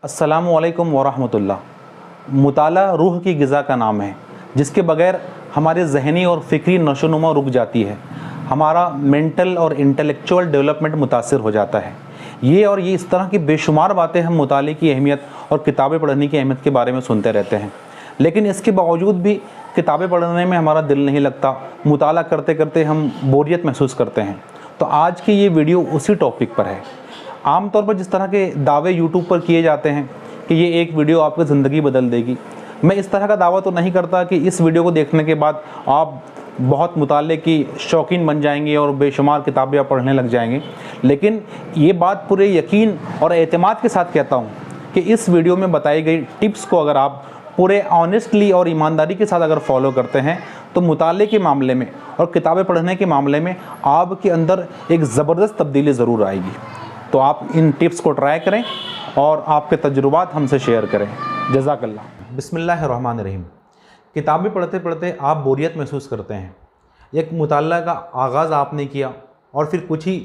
अस्सलामुअलैकुम वरहमतुल्लाह। मुताला रूह की ग़िज़ा का नाम है, जिसके बगैर हमारे ज़हनी और फ़िक्री नशोनुमा रुक जाती है। हमारा मेंटल और इंटेलेक्चुअल डेवलपमेंट मुतासिर हो जाता है। ये इस तरह की बेशुमार बातें हम मुताले की अहमियत और किताबें पढ़ने की अहमियत के बारे में सुनते रहते हैं, लेकिन इसके बावजूद भी किताबें पढ़ने में हमारा दिल नहीं लगता। मुताला करते करते हम बोरियत महसूस करते हैं। तो आज की ये वीडियो उसी टॉपिक पर है। आम तौर पर जिस तरह के दावे यूट्यूब पर किए जाते हैं कि ये एक वीडियो आपकी ज़िंदगी बदल देगी, मैं इस तरह का दावा तो नहीं करता कि इस वीडियो को देखने के बाद आप बहुत मुताले की शौकीन बन जाएंगे और बेशुमार किताबें आप पढ़ने लग जाएंगे। लेकिन ये बात पूरे यकीन और एतमाद के साथ कहता हूँ कि इस वीडियो में बताई गई टिप्स को अगर आप पूरे ऑनेस्टली और ईमानदारी के साथ अगर फॉलो करते हैं तो मुताले के मामले में और किताबें पढ़ने के मामले में आपके अंदर एक ज़बरदस्त तब्दीली ज़रूर आएगी। तो आप इन टिप्स को ट्राई करें और आपके तजुर्बात हमसे शेयर करें। जज़ाकल्लाह। बिस्मिल्लाहिर्रहमानिर्रहीम। किताबें पढ़ते पढ़ते आप बोरियत महसूस करते हैं। एक मुताला का आगाज़ आपने किया और फिर कुछ ही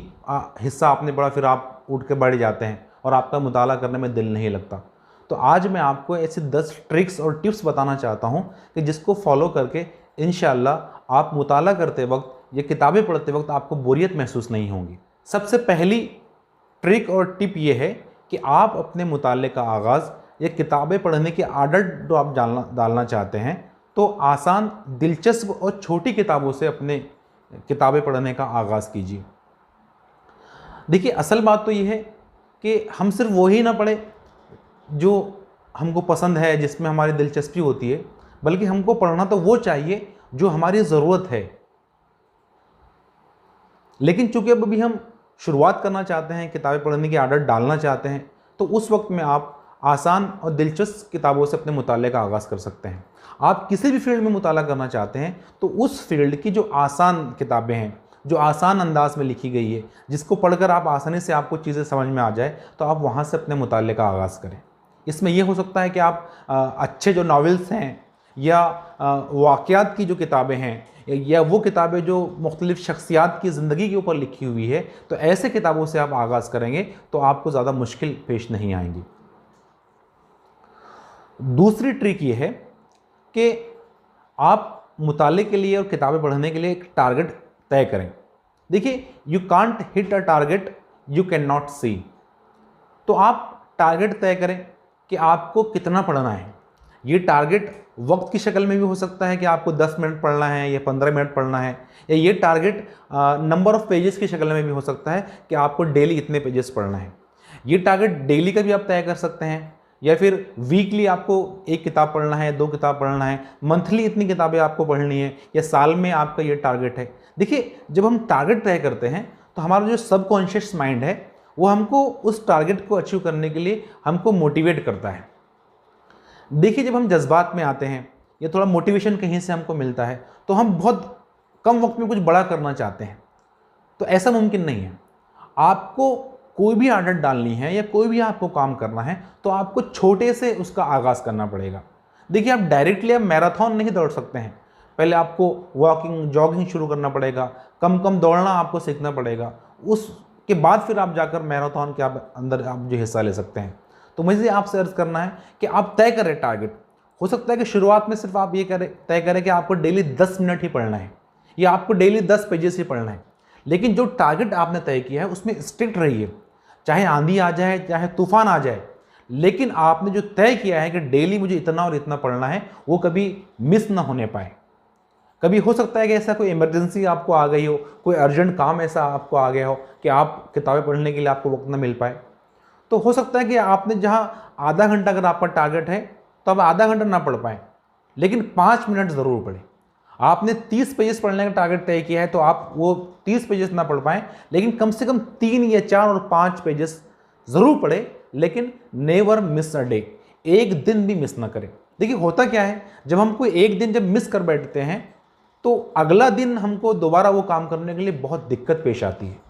हिस्सा आपने पढ़ा, फिर आप उठ के बैठ जाते हैं और आपका मुताला करने में दिल नहीं लगता। तो आज मैं आपको ऐसे 10 ट्रिक्स और टिप्स बताना चाहता हूँ कि जिसको फॉलो करके इंशाअल्लाह आप मुताला करते वक्त या किताबें पढ़ते वक्त आपको बोरियत महसूस नहीं होगी। सबसे पहली ट्रिक और टिप ये है कि आप अपने मुताले का आगाज़ या किताबें पढ़ने की आदत जो आप डालना चाहते हैं, तो आसान, दिलचस्प और छोटी किताबों से अपने किताबें पढ़ने का आगाज़ कीजिए। देखिए, असल बात तो ये है कि हम सिर्फ वही ना पढ़े जो हमको पसंद है, जिसमें हमारी दिलचस्पी होती है, बल्कि हमको पढ़ना तो वो चाहिए जो हमारी ज़रूरत है। लेकिन चूँकि अब अभी हम शुरुआत करना चाहते हैं, किताबें पढ़ने की आदत डालना चाहते हैं, तो उस वक्त में आप आसान और दिलचस्प किताबों से अपने मुताले का आगाज़ कर सकते हैं। आप किसी भी फील्ड में मुताला करना चाहते हैं तो उस फील्ड की जो आसान किताबें हैं, जो आसान अंदाज में लिखी गई है, जिसको पढ़कर आप आसानी से आपको चीज़ें समझ में आ जाए, तो आप वहाँ से अपने मुताले का आगाज़ करें। इसमें यह हो सकता है कि आप अच्छे जो नॉवेल्स हैं या वाक़यात की जो किताबें हैं या वो किताबें जो मुख्तलिफ़ शख्सियात की ज़िंदगी के ऊपर लिखी हुई है, तो ऐसे किताबों से आप आगाज़ करेंगे तो आपको ज़्यादा मुश्किल पेश नहीं आएंगी। दूसरी ट्रिक ये है कि आप मुताले के लिए और किताबें पढ़ने के लिए एक टारगेट तय करें। देखिए, you can't hit a target you can not see. तो आप टारगेट तय करें कि आपको कितना पढ़ना है। ये टारगेट वक्त की शक्ल में भी हो सकता है कि आपको 10 मिनट पढ़ना है या 15 मिनट पढ़ना है, या ये टारगेट नंबर ऑफ़ पेजेस की शक्ल में भी हो सकता है कि आपको डेली इतने पेजेस पढ़ना है। ये टारगेट डेली का भी आप तय कर सकते हैं, या फिर वीकली आपको एक किताब पढ़ना है, 2 किताब पढ़ना है, मंथली इतनी किताबें आपको पढ़नी है, या साल में आपका ये टारगेट है। देखिए, जब हम टारगेट तय करते हैं तो हमारा जो सबकॉन्शियस माइंड है वो हमको उस टारगेट को अचीव करने के लिए हमको मोटिवेट करता है। देखिए, जब हम जज्बात में आते हैं या थोड़ा मोटिवेशन कहीं से हमको मिलता है तो हम बहुत कम वक्त में कुछ बड़ा करना चाहते हैं, तो ऐसा मुमकिन नहीं है। आपको कोई भी आदत डालनी है या कोई भी आपको काम करना है तो आपको छोटे से उसका आगाज़ करना पड़ेगा। देखिए, आप डायरेक्टली आप मैराथन नहीं दौड़ सकते हैं। पहले आपको वॉकिंग, जॉगिंग शुरू करना पड़ेगा, कम कम दौड़ना आपको सीखना पड़ेगा, उसके बाद फिर आप जाकर मैराथन के अंदर आप जो हिस्सा ले सकते हैं। तो मुझे आपसे अर्ज़ करना है कि आप तय करें टारगेट। हो सकता है कि शुरुआत में सिर्फ आप ये तय करें कि आपको डेली 10 मिनट ही पढ़ना है या आपको डेली 10 पेजेस ही पढ़ना है, लेकिन जो टारगेट आपने तय किया है उसमें स्ट्रिक्ट रहिए। चाहे आंधी आ जाए, चाहे तूफान आ जाए, लेकिन आपने जो तय किया है कि डेली मुझे इतना और इतना पढ़ना है, वो कभी मिस ना होने पाए। कभी हो सकता है कि ऐसा कोई इमरजेंसी आपको आ गई हो, कोई अर्जेंट काम ऐसा आपको आ गया हो कि आप किताबें पढ़ने के लिए आपको वक्त ना मिल पाए। तो हो सकता है कि आपने जहाँ आधा घंटा अगर आपका टारगेट है तो आप आधा घंटा ना पढ़ पाएँ, लेकिन 5 मिनट ज़रूर पढ़ें। आपने 30 पेजेस पढ़ने का टारगेट तय किया है तो आप वो 30 पेजेस ना पढ़ पाएँ, लेकिन कम से कम 3 या 4 और 5 पेजेस ज़रूर पढ़ें, लेकिन नेवर मिस अ डे। एक दिन भी मिस ना करें। देखिए, होता क्या है, जब हम कोई एक दिन जब मिस कर बैठते हैं तो अगला दिन हमको दोबारा वो काम करने के लिए बहुत दिक्कत पेश आती है।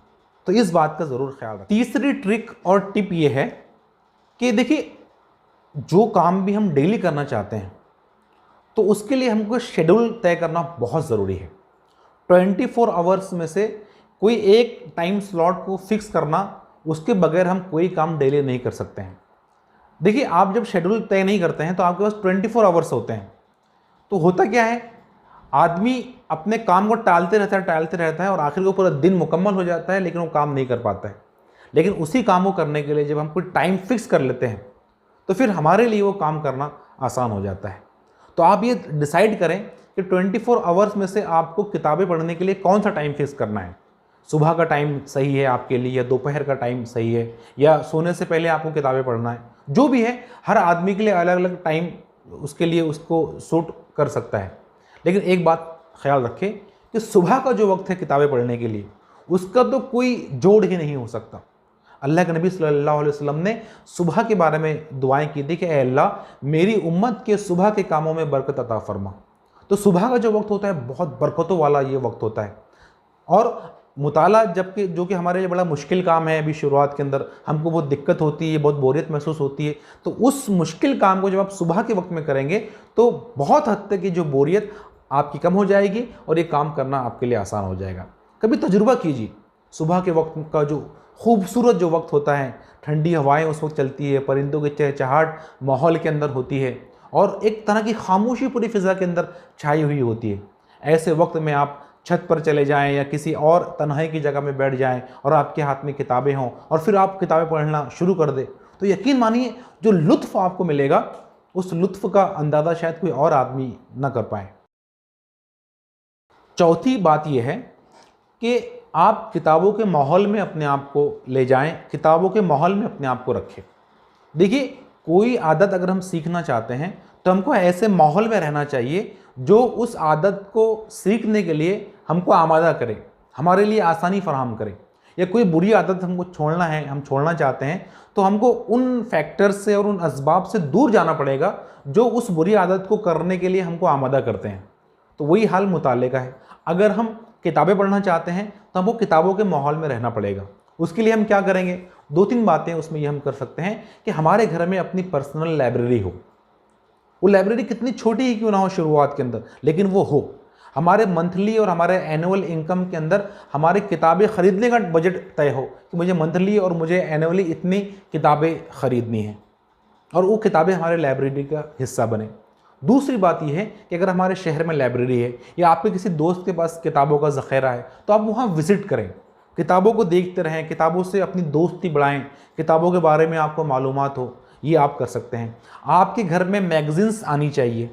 तो इस बात का ज़रूर ख्याल रखें। तीसरी ट्रिक और टिप ये है कि देखिए, जो काम भी हम डेली करना चाहते हैं तो उसके लिए हमको शेड्यूल तय करना बहुत ज़रूरी है। 24 आवर्स में से कोई एक टाइम स्लॉट को फिक्स करना, उसके बगैर हम कोई काम डेली नहीं कर सकते हैं। देखिए, आप जब शेड्यूल तय नहीं करते हैं तो आपके पास 24 आवर्स होते हैं। तो होता क्या है, आदमी अपने काम को टालते रहता है और आखिर को पूरा दिन मुकम्मल हो जाता है लेकिन वो काम नहीं कर पाता है। लेकिन उसी काम को करने के लिए जब हम कोई टाइम फिक्स कर लेते हैं तो फिर हमारे लिए वो काम करना आसान हो जाता है। तो आप ये डिसाइड करें कि 24 आवर्स में से आपको किताबें पढ़ने के लिए कौन सा टाइम फिक्स करना है। सुबह का टाइम सही है आपके लिए, या दोपहर का टाइम सही है, या सोने से पहले आपको किताबें पढ़ना है। जो भी है, हर आदमी के लिए अलग अलग टाइम उसके लिए उसको सूट कर सकता है। लेकिन एक बात ख्याल रखें कि सुबह का जो वक्त है किताबें पढ़ने के लिए, उसका तो कोई जोड़ ही नहीं हो सकता। अल्लाह के नबी सल्लल्लाहु अलैहि वसल्लम ने सुबह के बारे में दुआएं की थी कि ए अल्लाह, मेरी उम्मत के सुबह के कामों में बरकत अता फरमा। तो सुबह का जो वक्त होता है बहुत बरकतों वाला ये वक्त होता है। और मुताला जबकि जो कि हमारे लिए बड़ा मुश्किल काम है, अभी शुरुआत के अंदर हमको बहुत दिक्कत होती है, बहुत बोरियत महसूस होती है, तो उस मुश्किल काम को जब आप सुबह के वक्त में करेंगे तो बहुत हद तक की जो बोरियत आपकी कम हो जाएगी और ये काम करना आपके लिए आसान हो जाएगा। कभी तजुर्बा कीजिए, सुबह के वक्त का जो खूबसूरत जो वक्त होता है, ठंडी हवाएं उस वक्त चलती है, परिंदों की चहचहाट माहौल के अंदर होती है और एक तरह की खामोशी पूरी फिज़ा के अंदर छाई हुई होती है। ऐसे वक्त में आप छत पर चले जाएं या किसी और तन्हाई की जगह में बैठ जाएं और आपके हाथ में किताबें हों और फिर आप किताबें पढ़ना शुरू कर दें, तो यकीन मानिए जो लुत्फ़ आपको मिलेगा उस लुत्फ़ का अंदाज़ा शायद कोई और आदमी ना कर पाए। चौथी बात यह है कि आप किताबों के माहौल में अपने आप को ले जाएं, किताबों के माहौल में अपने आप को रखें। देखिए, कोई आदत अगर हम सीखना चाहते हैं तो हमको ऐसे माहौल में रहना चाहिए जो उस आदत को सीखने के लिए हमको आमादा करे, हमारे लिए आसानी फराहम करे। या कोई बुरी आदत हमको छोड़ना है, हम छोड़ना चाहते हैं, तो हमको उन फैक्टर्स से और उन असबाब से दूर जाना पड़ेगा जो उस बुरी आदत को करने के लिए हमको आमादा करते हैं। तो वही हाल मुताले का है। अगर हम किताबें पढ़ना चाहते हैं तो हमको किताबों के माहौल में रहना पड़ेगा। उसके लिए हम क्या करेंगे, 2-3 बातें उसमें ये हम कर सकते हैं कि हमारे घर में अपनी पर्सनल लाइब्रेरी हो। वो लाइब्रेरी कितनी छोटी ही क्यों ना हो शुरुआत के अंदर, लेकिन वो हो। हमारे मंथली और हमारे एनुअल इनकम के अंदर हमारे किताबें ख़रीदने का बजट तय हो कि मुझे मंथली और मुझे एनुअली इतनी किताबें ख़रीदनी हैं और वो किताबें हमारे लाइब्रेरी का हिस्सा बने। दूसरी बात यह है कि अगर हमारे शहर में लाइब्रेरी है या आपके किसी दोस्त के पास किताबों का ज़ख़ीरा है तो आप वहाँ विज़िट करें, किताबों को देखते रहें, किताबों से अपनी दोस्ती बढ़ाएं, किताबों के बारे में आपको मालूमात हो, ये आप कर सकते हैं। आपके घर में मैगज़ीन्स आनी चाहिए,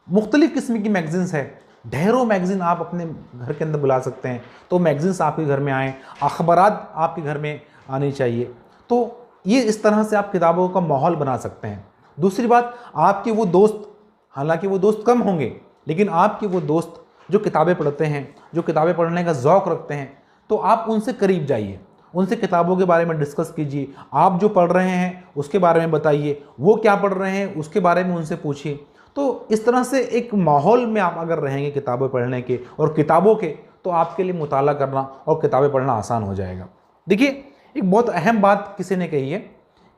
मुख्तलिफ़ किस्म की मैगज़ीन्स है, ढेरों मैगज़ीन आप अपने घर के अंदर बुला सकते हैं, तो मैगज़ीन्स आपके घर में आएँ, अखबारात आपके घर में आनी चाहिए। तो ये इस तरह से आप किताबों का माहौल बना सकते हैं। दूसरी बात, आपके वो दोस्त, हालांकि वो दोस्त कम होंगे, लेकिन आपके वो दोस्त जो किताबें पढ़ते हैं, जो किताबें पढ़ने का ज़ौक़ रखते हैं, तो आप उनसे करीब जाइए, उनसे किताबों के बारे में डिस्कस कीजिए। आप जो पढ़ रहे हैं उसके बारे में बताइए, वो क्या पढ़ रहे हैं उसके बारे में उनसे पूछिए। तो इस तरह से एक माहौल में आप अगर रहेंगे किताबें पढ़ने के और किताबों के, तो आपके लिए मुताला करना और किताबें पढ़ना आसान हो जाएगा। देखिए, एक बहुत अहम बात किसी ने कही है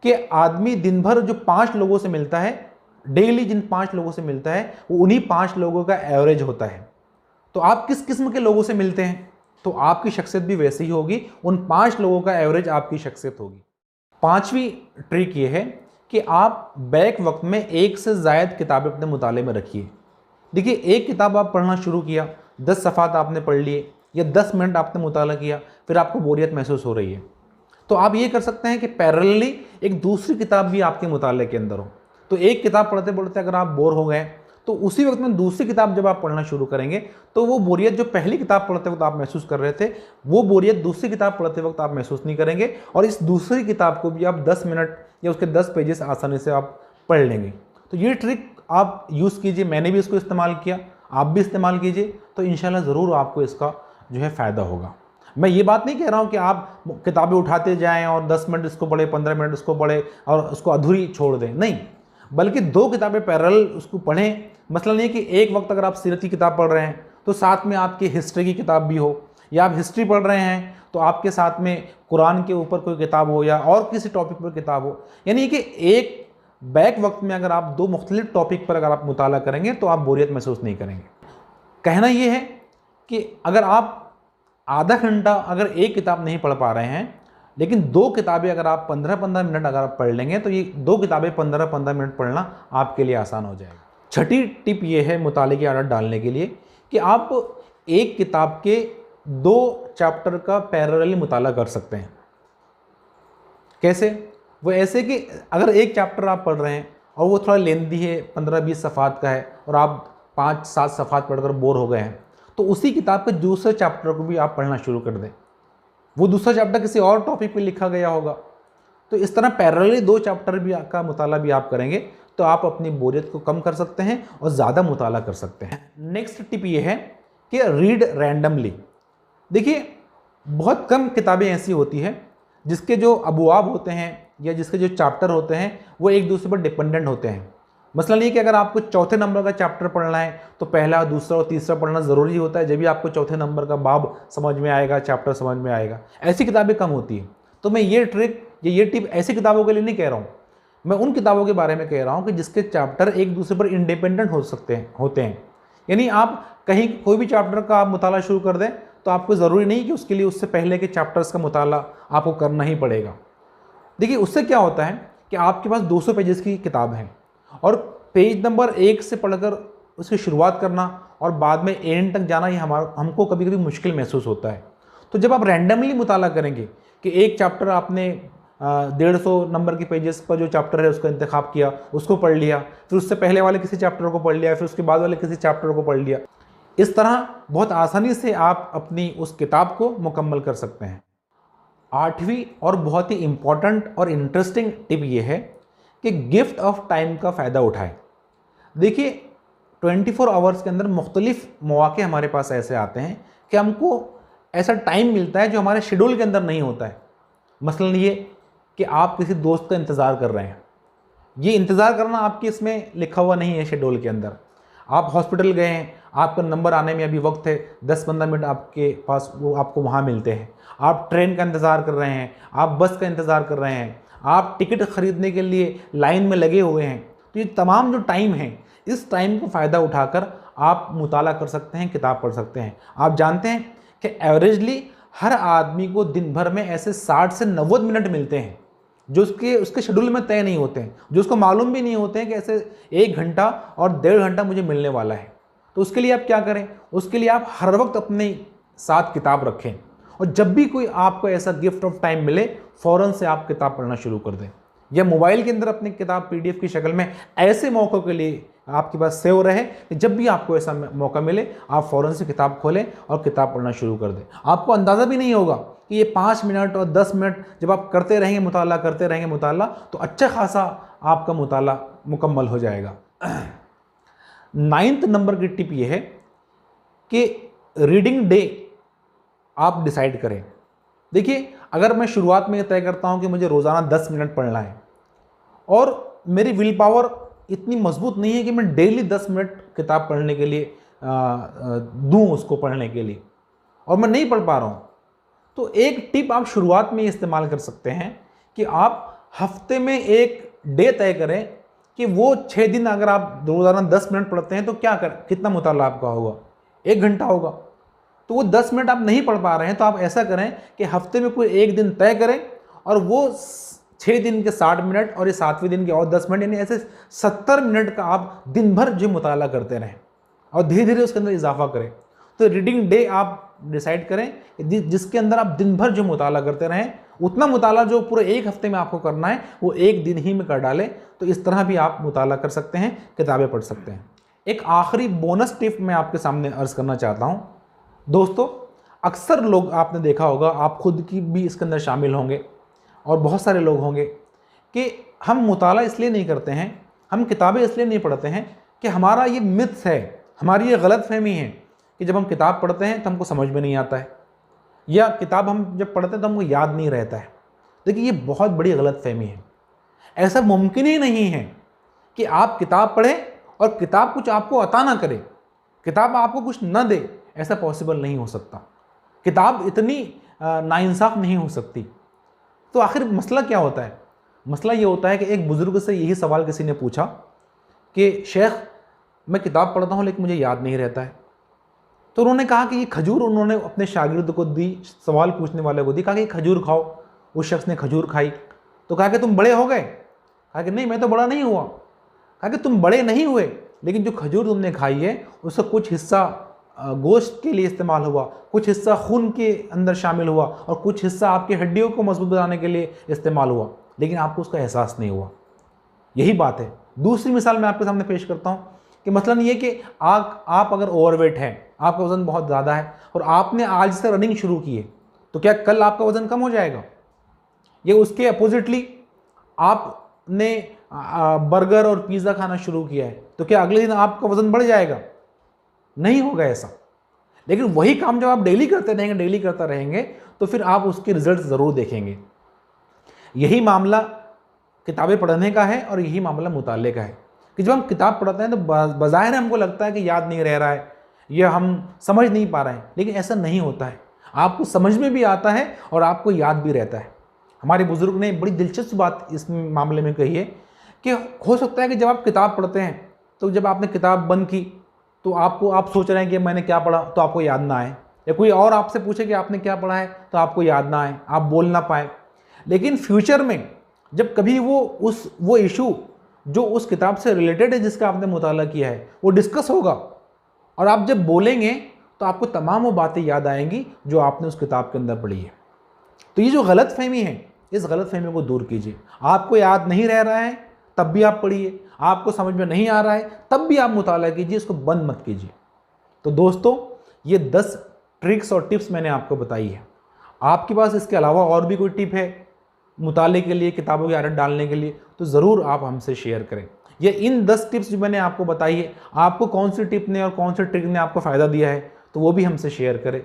कि आदमी दिन भर जो 5 लोगों से मिलता है, डेली जिन 5 लोगों से मिलता है, वो उन्हीं 5 लोगों का एवरेज होता है। तो आप किस किस्म के लोगों से मिलते हैं तो आपकी शख्सियत भी वैसी ही होगी, उन 5 लोगों का एवरेज आपकी शख्सियत होगी। 5वीं ट्रिक ये है कि आप बैक वक्त में 1 से ज़ायद किताबें अपने मुताले में रखिए। देखिए, एक किताब आप पढ़ना शुरू किया, 10 सफ़ात आपने पढ़ लिए या 10 मिनट आपने मुताला किया, फिर आपको बोरियत महसूस हो रही है, तो आप ये कर सकते हैं कि पैरेलली एक दूसरी किताब भी आपके मुताले के अंदर हो। तो एक किताब पढ़ते पढ़ते अगर आप बोर हो गए तो उसी वक्त में दूसरी किताब जब आप पढ़ना शुरू करेंगे तो वो बोरियत जो पहली किताब पढ़ते वक्त आप महसूस कर रहे थे, वो बोरियत दूसरी किताब पढ़ते वक्त आप महसूस नहीं करेंगे और इस दूसरी किताब को भी आप 10 मिनट या उसके 10 पेजेस आसानी से आप पढ़ लेंगे। तो ये ट्रिक आप यूज़ कीजिए, मैंने भी इसको इस्तेमाल किया, आप भी इस्तेमाल कीजिए, तो इंशाल्लाह ज़रूर आपको इसका जो है फ़ायदा होगा। मैं ये बात नहीं कह रहा हूँ कि आप किताबें उठाते जाएँ और 10 मिनट इसको पढ़े, 15 मिनट इसको पढ़े और उसको अधूरी छोड़ दें, नहीं, बल्कि 2 किताबें पैरेलल उसको पढ़ें। मसला नहीं है कि एक वक्त अगर आप सीरत की किताब पढ़ रहे हैं तो साथ में आपकी हिस्ट्री की किताब भी हो, या आप हिस्ट्री पढ़ रहे हैं तो आपके साथ में कुरान के ऊपर कोई किताब हो या और किसी टॉपिक पर किताब हो। यानी कि एक बैक वक्त में अगर आप 2 मुख्तलिफ टॉपिक पर अगर आप मुताला करेंगे तो आप बोरियत महसूस नहीं करेंगे। कहना ये है कि अगर आप आधा घंटा अगर एक किताब नहीं पढ़ पा रहे हैं, लेकिन 2 किताबें अगर आप 15-15 मिनट अगर आप पढ़ लेंगे तो ये 2 किताबें 15-15 मिनट पढ़ना आपके लिए आसान हो जाएगा। छठी टिप ये है मुताले की आदत डालने के लिए कि आप एक किताब के 2 चैप्टर का पैरेलली मुताला कर सकते हैं। कैसे? वो ऐसे कि अगर एक चैप्टर आप पढ़ रहे हैं और वो थोड़ा लेंदी है, 15-20 सफ़ात का है और आप 5-7 सफ़ात पढ़कर बोर हो गए हैं, तो उसी किताब के दूसरे चैप्टर को भी आप पढ़ना शुरू कर दें। वो दूसरा चैप्टर किसी और टॉपिक पे लिखा गया होगा, तो इस तरह पैरेलली 2 चैप्टर भी का मुताला भी आप करेंगे तो आप अपनी बोरियत को कम कर सकते हैं और ज़्यादा मुताला कर सकते हैं। नेक्स्ट टिप ये है कि रीड रैंडमली। देखिए, बहुत कम किताबें ऐसी होती हैं जिसके जो अबवाब होते हैं या जिसके जो चैप्टर होते हैं वो एक दूसरे पर डिपेंडेंट होते हैं। मसलन ये कि अगर आपको चौथे नंबर का चैप्टर पढ़ना है तो पहला, दूसरा और तीसरा पढ़ना ज़रूरी होता है, जब भी आपको चौथे नंबर का बाब समझ में आएगा, चैप्टर समझ में आएगा। ऐसी किताबें कम होती हैं। तो मैं ये ट्रिक या ये टिप ऐसी किताबों के लिए नहीं कह रहा हूँ, मैं उन किताबों के बारे में कह रहा हूँ कि जिसके चैप्टर एक दूसरे पर इंडिपेंडेंट होते हैं। यानी आप कहीं कोई भी चैप्टर का आप मुताला शुरू कर दें तो आपको ज़रूरी नहीं कि उसके लिए उससे पहले के चैप्टर्स का मुताला आपको करना ही पड़ेगा। देखिए, उससे क्या होता है कि आपके पास 200 पेजेस की किताब है और पेज नंबर 1 से पढ़कर उसकी शुरुआत करना और बाद में एंड तक जाना, ये हमको कभी कभी मुश्किल महसूस होता है। तो जब आप रैंडमली मुताला करेंगे कि एक चैप्टर आपने 150 नंबर के पेजेस पर जो चैप्टर है उसका इंतखाब किया, उसको पढ़ लिया, फिर उससे पहले वाले किसी चैप्टर को पढ़ लिया, फिर उसके बाद वाले किसी चैप्टर को पढ़ लिया, इस तरह बहुत आसानी से आप अपनी उस किताब को मुकम्मल कर सकते हैं। 8वीं और बहुत ही इम्पॉर्टेंट और इंटरेस्टिंग टिप ये है कि गिफ्ट ऑफ टाइम का फ़ायदा उठाएं। देखिए, 24 आवर्स के अंदर मुख्तलिफ मौके हमारे पास ऐसे आते हैं कि हमको ऐसा टाइम मिलता है जो हमारे शेड्यूल के अंदर नहीं होता है। मसलन ये कि आप किसी दोस्त का इंतज़ार कर रहे हैं, ये इंतज़ार करना आपके इसमें लिखा हुआ नहीं है शेड्यूल के अंदर। आप हॉस्पिटल गए हैं, आपका नंबर आने में अभी वक्त है, 10-15 मिनट आपके पास वो आपको वहाँ मिलते हैं। आप ट्रेन का इंतज़ार कर रहे हैं, आप बस का इंतज़ार कर रहे हैं, आप टिकट ख़रीदने के लिए लाइन में लगे हुए हैं। तो ये तमाम जो टाइम है, इस टाइम का फ़ायदा उठाकर आप मुताला कर सकते हैं, किताब पढ़ सकते हैं। आप जानते हैं कि एवरेजली हर आदमी को दिन भर में ऐसे 60 से 90 मिनट मिलते हैं जो उसके शेड्यूल में तय नहीं होते हैं, जो उसको मालूम भी नहीं होते हैं कि ऐसे 1 घंटा और 1.5 घंटा मुझे मिलने वाला है। तो उसके लिए आप क्या करें? उसके लिए आप हर वक्त अपने साथ किताब रखें और जब भी कोई आपको ऐसा गिफ्ट ऑफ टाइम मिले फ़ौरन से आप किताब पढ़ना शुरू कर दें, या मोबाइल के अंदर अपनी किताब PDF की शक्ल में ऐसे मौक़ों के लिए आपके पास सेव रहे कि जब भी आपको ऐसा मौका मिले आप फ़ौरन से किताब खोलें और किताब पढ़ना शुरू कर दें। आपको अंदाज़ा भी नहीं होगा कि ये 5 मिनट और 10 मिनट जब आप करते रहेंगे मुताला तो अच्छा खासा आपका मुताला मुकम्मल हो जाएगा। 9th नंबर की टिप ये है कि रीडिंग डे आप डिसाइड करें। देखिए, अगर मैं शुरुआत में तय करता हूं कि मुझे रोज़ाना 10 मिनट पढ़ना है और मेरी विल पावर इतनी मजबूत नहीं है कि मैं डेली 10 मिनट किताब पढ़ने के लिए दूँ उसको पढ़ने के लिए, और मैं नहीं पढ़ पा रहा हूँ, तो एक टिप आप शुरुआत में इस्तेमाल कर सकते हैं कि आप हफ्ते में एक डे तय करें कि वो 6 दिन अगर आप रोज़ाना 10 मिनट पढ़ते हैं तो कितना मुताला आपका होगा? 1 घंटा होगा। तो वो 10 मिनट आप नहीं पढ़ पा रहे हैं तो आप ऐसा करें कि हफ्ते में कोई एक दिन तय करें और वो 6 दिन के 60 मिनट और ये 7वें दिन के और 10 मिनट, यानी ऐसे 70 मिनट का आप दिन भर जो मुताला करते रहें और धीरे धीरे उसके अंदर इजाफा करें। तो रीडिंग डे आप डिसाइड करें जिसके अंदर आप दिन भर जो मुताला करते रहें, उतना मुताला जो पूरे एक हफ्ते में आपको करना है वो एक दिन ही में कर डालें। तो इस तरह भी आप मुताला कर सकते हैं, किताबें पढ़ सकते हैं। एक आखिरी बोनस टिप मैं आपके सामने अर्ज़ करना चाहता हूँ। दोस्तों, अक्सर लोग आपने देखा होगा, आप खुद की भी इसके अंदर शामिल होंगे और बहुत सारे लोग होंगे कि हम मुताला इसलिए नहीं करते हैं, हम किताबें इसलिए नहीं पढ़ते हैं कि हमारा ये मिथ्स है, हमारी ये गलत फहमी है कि जब हम किताब पढ़ते हैं तो हमको समझ में नहीं आता है, या किताब हम जब पढ़ते हैं तो हमको याद नहीं रहता है। देखिए, ये बहुत बड़ी गलत फहमी है। ऐसा मुमकिन ही नहीं है कि आप किताब पढ़ें और किताब कुछ आपको अता ना करे, किताब आपको कुछ ना दे। ऐसा पॉसिबल नहीं हो सकता। किताब इतनी नाइंसाफ़ नहीं हो सकती। तो आखिर मसला क्या होता है? मसला ये होता है कि एक बुज़ुर्ग से यही सवाल किसी ने पूछा कि शेख, मैं किताब पढ़ता हूँ लेकिन मुझे याद नहीं रहता है। तो उन्होंने कहा कि ये खजूर उन्होंने अपने शागिर्द को दी, सवाल पूछने वाले को दी, कहा कि खजूर खाओ। उस शख्स ने खजूर खाई तो कहा कि तुम बड़े हो गए? कहा कि नहीं, मैं तो बड़ा नहीं हुआ। कहा कि तुम बड़े नहीं हुए, लेकिन जो खजूर तुमने खाई है उसका कुछ हिस्सा गोश्त के लिए इस्तेमाल हुआ, कुछ हिस्सा खून के अंदर शामिल हुआ और कुछ हिस्सा आपकी हड्डियों को मजबूत बनाने के लिए इस्तेमाल हुआ, लेकिन आपको उसका एहसास नहीं हुआ। यही बात है। दूसरी मिसाल मैं आपके सामने पेश करता हूँ कि मसलन ये कि आप अगर ओवरवेट हैं, आपका वज़न बहुत ज़्यादा है और आपने आज से रनिंग शुरू की है, तो क्या कल आपका वज़न कम हो जाएगा? ये उसके अपोजिटली आपने बर्गर और पिज़्ज़ा खाना शुरू किया है, तो क्या अगले दिन आपका वज़न बढ़ जाएगा? नहीं होगा ऐसा। लेकिन वही काम जब आप डेली करते रहेंगे तो फिर आप उसके रिजल्ट ज़रूर देखेंगे। यही मामला किताबें पढ़ने का है और यही मामला मुताले का है कि जब हम किताब पढ़ते हैं तो बज़ाहिर हमको लगता है कि याद नहीं रह रहा है या हम समझ नहीं पा रहे हैं, लेकिन ऐसा नहीं होता है। आपको समझ में भी आता है और आपको याद भी रहता है। हमारे बुज़ुर्ग ने बड़ी दिलचस्प बात इस मामले में कही है कि हो सकता है कि जब आप किताब पढ़ते हैं तो जब आपने किताब बंद की तो आप सोच रहे हैं कि मैंने क्या पढ़ा, तो आपको याद ना आए, या कोई और आपसे पूछे कि आपने क्या पढ़ा है तो आपको याद ना आए, आप बोल ना पाए। लेकिन फ्यूचर में जब कभी वो इशू जो उस किताब से रिलेटेड है जिसका आपने मुताला किया है वो डिस्कस होगा और आप जब बोलेंगे तो आपको तमाम वो बातें याद आएंगी जो आपने उस किताब के अंदर पढ़ी है। तो ये जो गलतफहमी है, इस गलतफहमी को दूर कीजिए। आपको याद नहीं रह रहा है तब भी आप पढ़िए, आपको समझ में नहीं आ रहा है तब भी आप मुताला कीजिए, इसको बंद मत कीजिए। तो दोस्तों, ये 10 ट्रिक्स और टिप्स मैंने आपको बताई है। आपके पास इसके अलावा और भी कोई टिप है मुताले के लिए, किताबों की आदत डालने के लिए, तो ज़रूर आप हमसे शेयर करें। ये इन 10 टिप्स जो मैंने आपको बताई है, आपको कौन सी टिप ने और कौन सी ट्रिक ने आपको फ़ायदा दिया है, तो वो भी हमसे शेयर करें।